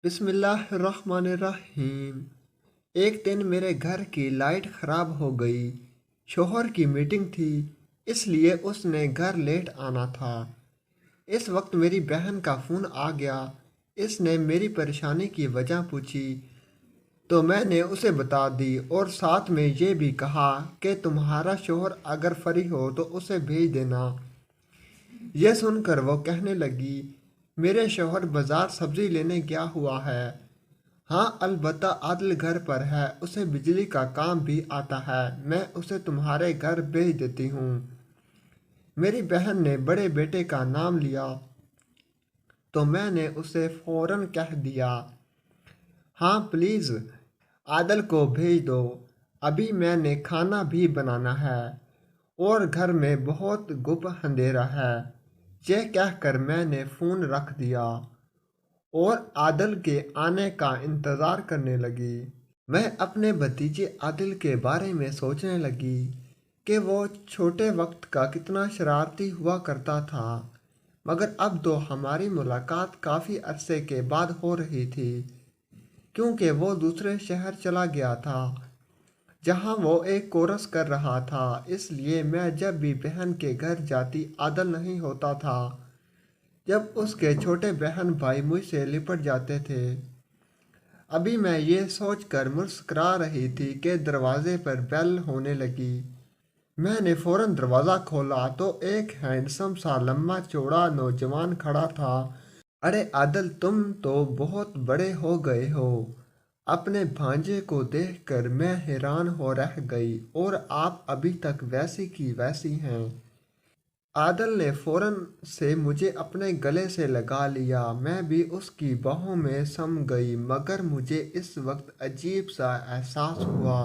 بسم اللہ الرحمن الرحیم۔ ایک دن میرے گھر کی لائٹ خراب ہو گئی۔ شوہر کی میٹنگ تھی، اس لیے اس نے گھر لیٹ آنا تھا۔ اس وقت میری بہن کا فون آ گیا۔ اس نے میری پریشانی کی وجہ پوچھی تو میں نے اسے بتا دی اور ساتھ میں یہ بھی کہا کہ تمہارا شوہر اگر فری ہو تو اسے بھیج دینا۔ یہ سن کر وہ کہنے لگی، میرے شوہر بازار سبزی لینے گیا ہوا ہے۔ ہاں البتہ عادل گھر پر ہے، اسے بجلی کا کام بھی آتا ہے، میں اسے تمہارے گھر بھیج دیتی ہوں۔ میری بہن نے بڑے بیٹے کا نام لیا تو میں نے اسے فوراً کہہ دیا، ہاں پلیز عادل کو بھیج دو، ابھی میں نے کھانا بھی بنانا ہے اور گھر میں بہت گپ اندھیرا ہے۔ یہ کہہ کر میں نے فون رکھ دیا اور عادل کے آنے کا انتظار کرنے لگی۔ میں اپنے بھتیجے عادل کے بارے میں سوچنے لگی کہ وہ چھوٹے وقت کا کتنا شرارتی ہوا کرتا تھا، مگر اب تو ہماری ملاقات کافی عرصے کے بعد ہو رہی تھی، کیونکہ وہ دوسرے شہر چلا گیا تھا جہاں وہ ایک کورس کر رہا تھا۔ اس لیے میں جب بھی بہن کے گھر جاتی عادل نہیں ہوتا تھا، جب اس کے چھوٹے بہن بھائی مجھ سے لپٹ جاتے تھے۔ ابھی میں یہ سوچ کر مسکرا رہی تھی کہ دروازے پر بیل ہونے لگی۔ میں نے فوراً دروازہ کھولا تو ایک ہینڈسم سا لمبا چوڑا نوجوان کھڑا تھا۔ ارے عادل، تم تو بہت بڑے ہو گئے ہو! اپنے بھانجے کو دیکھ کر میں حیران ہو رہ گئی، اور آپ ابھی تک ویسی کی ویسی ہیں۔ عادل نے فوراً سے مجھے اپنے گلے سے لگا لیا۔ میں بھی اس کی باہوں میں سم گئی، مگر مجھے اس وقت عجیب سا احساس ہوا،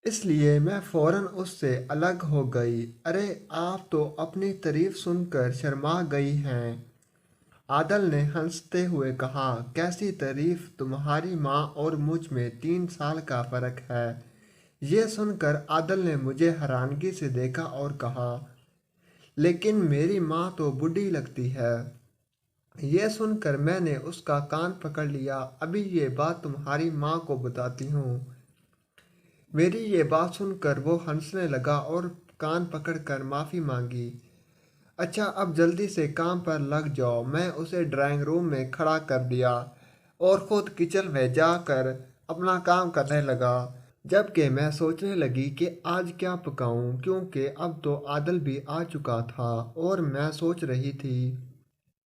اس لیے میں فوراً اس سے الگ ہو گئی۔ ارے آپ تو اپنی تعریف سن کر شرما گئی ہیں! عادل نے ہنستے ہوئے کہا، کیسی تعریف؟ تمہاری ماں اور مجھ میں 3 سال کا فرق ہے۔ یہ سن کر عادل نے مجھے حیرانگی سے دیکھا اور کہا، لیکن میری ماں تو بوڑھی لگتی ہے۔ یہ سن کر میں نے اس کا کان پکڑ لیا، ابھی یہ بات تمہاری ماں کو بتاتی ہوں۔ میری یہ بات سن کر وہ ہنسنے لگا اور کان پکڑ کر معافی مانگی۔ اچھا اب جلدی سے کام پر لگ جاؤ۔ میں اسے ڈرائنگ روم میں کھڑا کر دیا اور خود کچن میں جا کر اپنا کام کرنے لگا، جبکہ میں سوچنے لگی کہ آج کیا پکاؤں، کیونکہ اب تو عادل بھی آ چکا تھا اور میں سوچ رہی تھی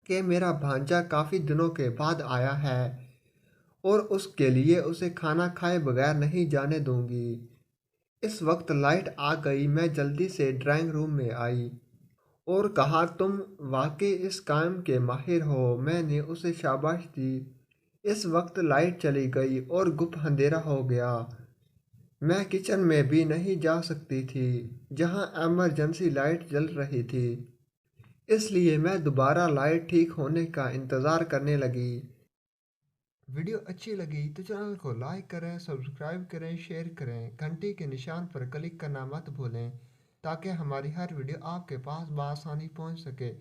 کہ میرا بھانجا کافی دنوں کے بعد آیا ہے اور اس کے لیے اسے کھانا کھائے بغیر نہیں جانے دوں گی۔ اس وقت لائٹ آ گئی۔ میں جلدی سے ڈرائنگ روم میں آئی اور کہا، تم واقعی اس کام کے ماہر ہو۔ میں نے اسے شاباش دی۔ اس وقت لائٹ چلی گئی اور گپ اندھیرا ہو گیا۔ میں کچن میں بھی نہیں جا سکتی تھی جہاں ایمرجنسی لائٹ جل رہی تھی، اس لیے میں دوبارہ لائٹ ٹھیک ہونے کا انتظار کرنے لگی۔ ویڈیو اچھی لگی تو چینل کو لائک کریں، سبسکرائب کریں، شیئر کریں، گھنٹی کے نشان پر کلک کرنا مت بھولیں تاکہ ہماری ہر ویڈیو آپ کے پاس بآسانی پہنچ سکے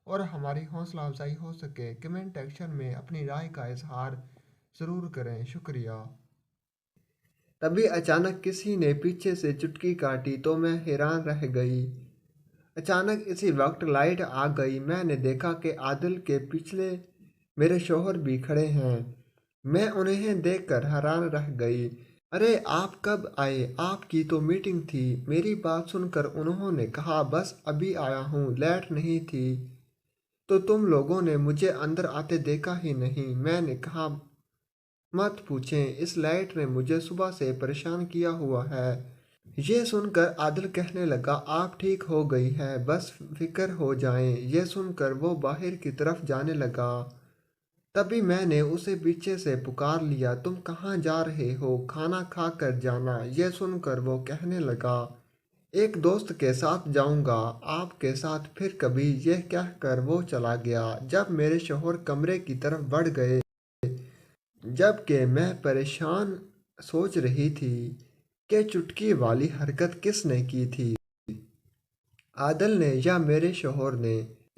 اور ہماری حوصلہ افزائی ہو سکے۔ کمنٹ سیکشن میں اپنی رائے کا اظہار ضرور کریں، شکریہ۔ تبھی اچانک کسی نے پیچھے سے چٹکی کاٹی تو میں حیران رہ گئی۔ اچانک اسی وقت لائٹ آ گئی۔ میں نے دیکھا کہ عادل کے پیچھے میرے شوہر بھی کھڑے ہیں۔ میں انہیں دیکھ کر حیران رہ گئی۔ ارے آپ کب آئے؟ آپ کی تو میٹنگ تھی۔ میری بات سن کر انہوں نے کہا، بس ابھی آیا ہوں، لیٹ نہیں تھی تو تم لوگوں نے مجھے اندر آتے دیکھا ہی نہیں۔ میں نے کہا، مت پوچھیں، اس لائٹ نے مجھے صبح سے پریشان کیا ہوا ہے۔ یہ سن کر عادل کہنے لگا، آپ ٹھیک ہو گئی ہے، بس فکر ہو جائیں۔ یہ سن کر وہ باہر کی طرف جانے لگا۔ تبھی میں نے اسے پیچھے سے پکار لیا، تم کہاں جا رہے ہو؟ کھانا کھا کر جانا۔ یہ سن کر وہ کہنے لگا، ایک دوست کے ساتھ جاؤں گا، آپ کے ساتھ پھر کبھی۔ یہ کہہ کر وہ چلا گیا۔ جب میرے شوہر کمرے کی طرف بڑھ گئے، جبکہ میں پریشان سوچ رہی تھی کہ چٹکی والی حرکت کس نے کی تھی، عادل نے یا میرے شوہر نے۔